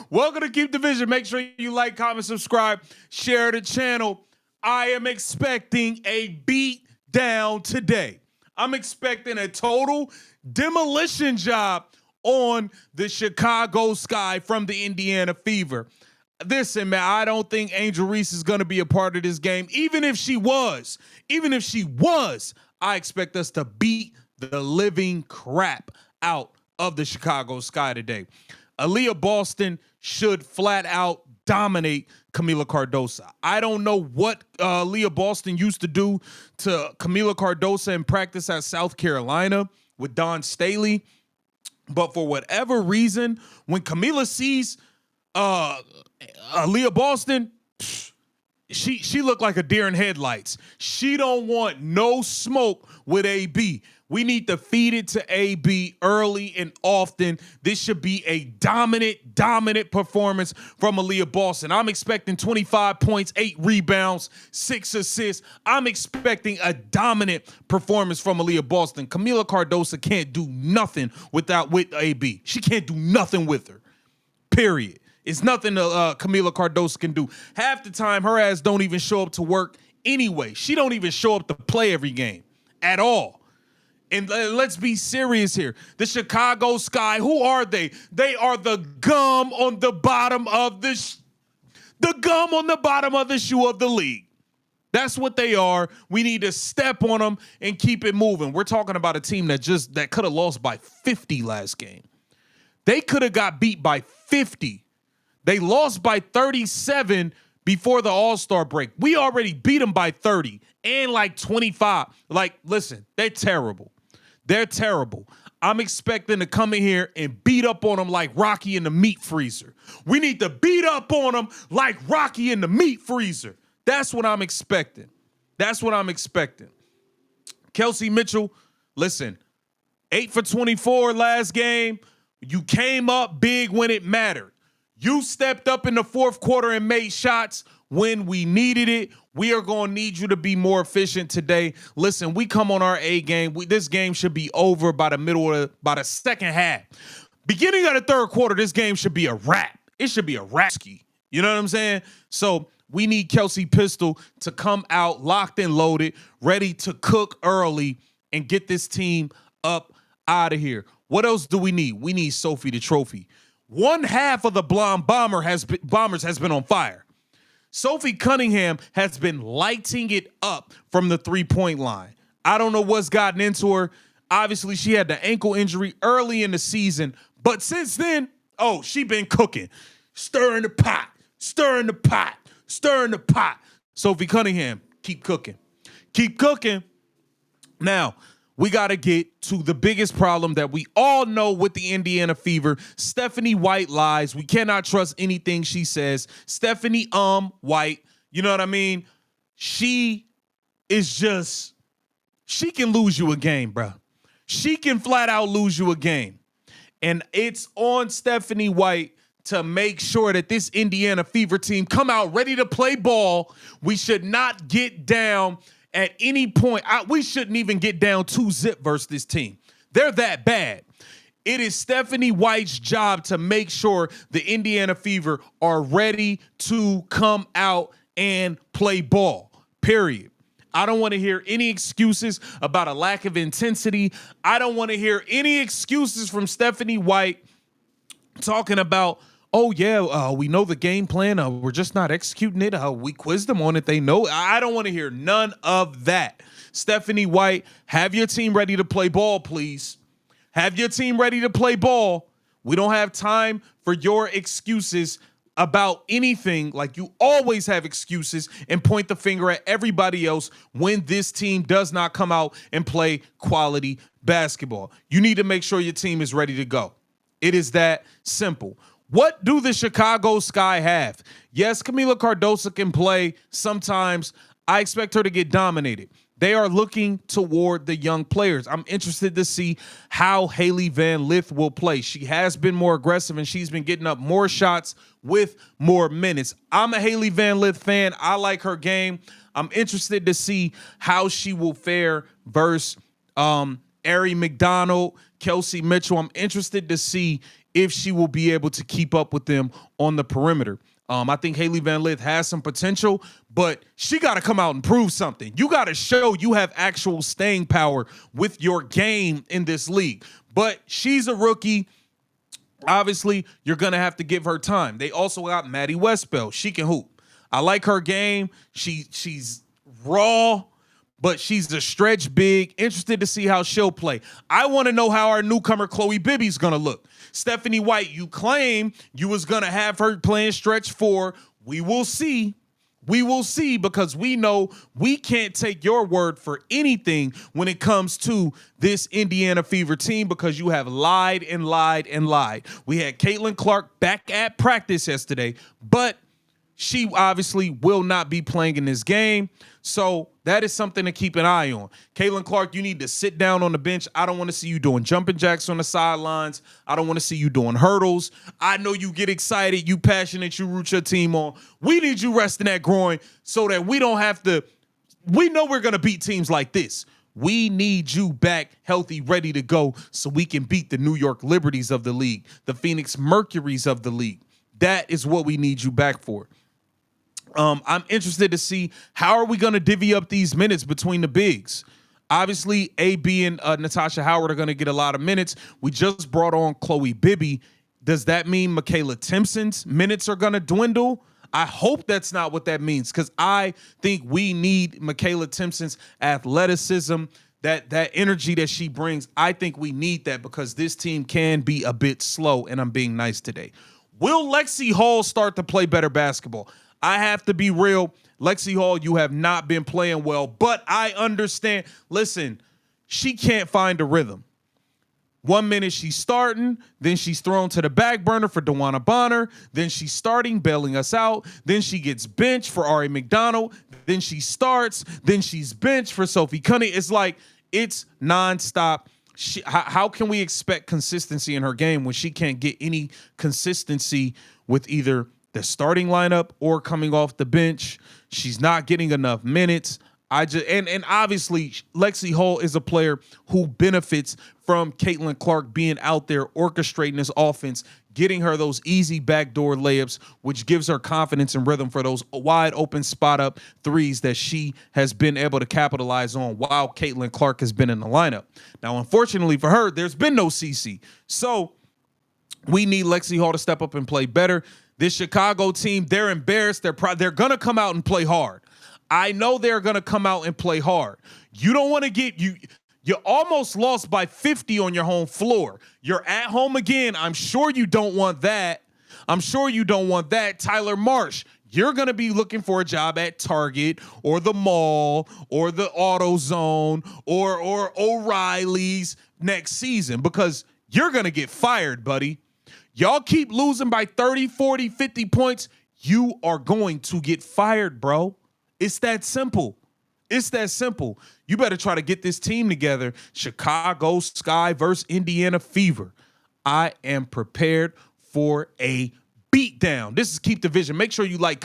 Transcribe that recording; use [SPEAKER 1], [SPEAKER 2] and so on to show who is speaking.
[SPEAKER 1] Welcome to Keep the Vision. Make sure you like, comment, subscribe, share the channel. I am expecting a beat down today. I'm expecting a total demolition job on the Chicago Sky from the Indiana Fever. Listen, man, I don't think Angel Reese is going to be a part of this game. Even if she was, I expect us to beat the living crap out of the Chicago Sky today. Aaliyah Boston should flat out dominate Camila Cardoso. I don't know what Aaliyah Boston used to do to Camila Cardoso in practice at South Carolina with Don Staley, but for whatever reason, when Camila sees Aaliyah Boston, she looked like a deer in headlights. She don't want no smoke with AB. We need to feed it to AB early and often. This should be a dominant performance from Aaliyah Boston. I'm expecting 25 points, 8 rebounds, 6 assists. I'm expecting a dominant performance from Aaliyah Boston. Camila Cardoso can't do nothing with AB. She can't do nothing with her, period. It's nothing Camila Cardoso can do. Half the time, her ass don't even show up to work anyway. She don't even show up to play every game at all. And let's be serious here. The Chicago Sky, who are they? They are the gum on the bottom of the shoe of the league. That's what they are. We need to step on them and keep it moving. We're talking about a team that could have lost by 50 last game. They could have got beat by 50. They lost by 37 before the All-Star break. We already beat them by 30 and like 25. Like, listen, they're terrible. They're terrible. I'm expecting to come in here and beat up on them like Rocky in the meat freezer. We need to beat up on them like Rocky in the meat freezer. That's what I'm expecting. Kelsey Mitchell, listen, 8 for 24 last game. You came up big when it mattered. You stepped up in the fourth quarter and made shots when we needed it. We are going to need you to be more efficient today. Listen, we come on our A game. This game should be over by the second half. Beginning of the third quarter, this game should be a wrap. It should be a wrap. You know what I'm saying? So we need Kelsey Pistol to come out locked and loaded, ready to cook early and get this team up out of here. What else do we need? We need Sophie the Trophy. One half of the Blonde Bombers has been on fire. Sophie Cunningham has been lighting it up from the three-point line. I don't know what's gotten into her. Obviously, she had the ankle injury early in the season, but since then, she been cooking. Stirring the pot. Sophie Cunningham, keep cooking. Now, we got to get to the biggest problem that we all know with the Indiana Fever. Stephanie White lies. We cannot trust anything she says. Stephanie White, you know what I mean? She can lose you a game, bro. She can flat out lose you a game. And it's on Stephanie White to make sure that this Indiana Fever team come out ready to play ball. We should not get down at any point. We shouldn't even get down 2-0 versus this team. They're that bad. It is Stephanie White's job to make sure the Indiana Fever are ready to come out and play ball, period. I don't want to hear any excuses about a lack of intensity. I don't want to hear any excuses from Stephanie White talking about, we know the game plan. We're just not executing it. We quizzed them on it. They know. I don't want to hear none of that. Stephanie White, have your team ready to play ball, please. Have your team ready to play ball. We don't have time for your excuses about anything. Like you always have excuses and point the finger at everybody else when this team does not come out and play quality basketball. You need to make sure your team is ready to go. It is that simple. What do the Chicago Sky have? Yes, Camila Cardoso can play sometimes. I expect her to get dominated. They are looking toward the young players. I'm interested to see how Haley Van Lith will play. She has been more aggressive and she's been getting up more shots with more minutes. I'm a Haley Van Lith fan. I like her game. I'm interested to see how she will fare versus Ari McDonald, Kelsey Mitchell. I'm interested to see if she will be able to keep up with them on the perimeter. I think Haley Van Lith has some potential, but she got to come out and prove something. You got to show you have actual staying power with your game in this league. But she's a rookie. Obviously, you're going to have to give her time. They also got Maddie Westbell. She can hoop. I like her game. She's raw, but she's a stretch big. Interested to see how she'll play. I want to know how our newcomer Chloe Bibby's going to look. Stephanie White, you claim you was going to have her playing stretch 4. We will see. We will see, because we know we can't take your word for anything when it comes to this Indiana Fever team, because you have lied and lied and lied. We had Caitlin Clark back at practice yesterday, but she obviously will not be playing in this game. So that is something to keep an eye on. Caitlin Clark, you need to sit down on the bench. I don't want to see you doing jumping jacks on the sidelines. I don't want to see you doing hurdles. I know you get excited, you passionate, you root your team on. We need you resting that groin so that we don't have to. We know we're going to beat teams like this. We need you back healthy, ready to go, so we can beat the New York Liberties of the league, the Phoenix Mercuries of the league. That is what we need you back for. I'm interested to see how are we going to divvy up these minutes between the bigs. Obviously, AB and Natasha Howard are going to get a lot of minutes. We just brought on Chloe Bibby. Does that mean Michaela Timpson's minutes are going to dwindle? I hope that's not what that means, because I think we need Michaela Timpson's athleticism, that energy that she brings. I think we need that, because this team can be a bit slow, and I'm being nice today. Will Lexi Hall start to play better basketball? I have to be real. Lexi Hall, you have not been playing well, but I understand. Listen, she can't find a rhythm. 1 minute she's starting, then she's thrown to the back burner for DeWanna Bonner, then she's starting, bailing us out, then she gets benched for Ari McDonald, then she starts, then she's benched for Sophie Cunningham. It's like, it's nonstop. How can we expect consistency in her game when she can't get any consistency with either the starting lineup or coming off the bench? She's not getting enough minutes. And obviously Lexi Hall is a player who benefits from Caitlin Clark being out there orchestrating this offense, getting her those easy backdoor layups, which gives her confidence and rhythm for those wide open spot up threes that she has been able to capitalize on while Caitlin Clark has been in the lineup. Now, unfortunately for her, there's been no CC. So we need Lexi Hall to step up and play better. This Chicago team, they're embarrassed. They're going to come out and play hard. I know they're going to come out and play hard. You don't want to get you almost lost by 50 on your home floor. You're at home again. I'm sure you don't want that. Tyler Marsh, you're going to be looking for a job at Target or the mall or the AutoZone or O'Reilly's next season, because you're going to get fired, buddy. Y'all keep losing by 30, 40, 50 points, you are going to get fired, bro. It's that simple. It's that simple. You better try to get this team together. Chicago Sky versus Indiana Fever. I am prepared for a beatdown. This is Keep the Vision. Make sure you like,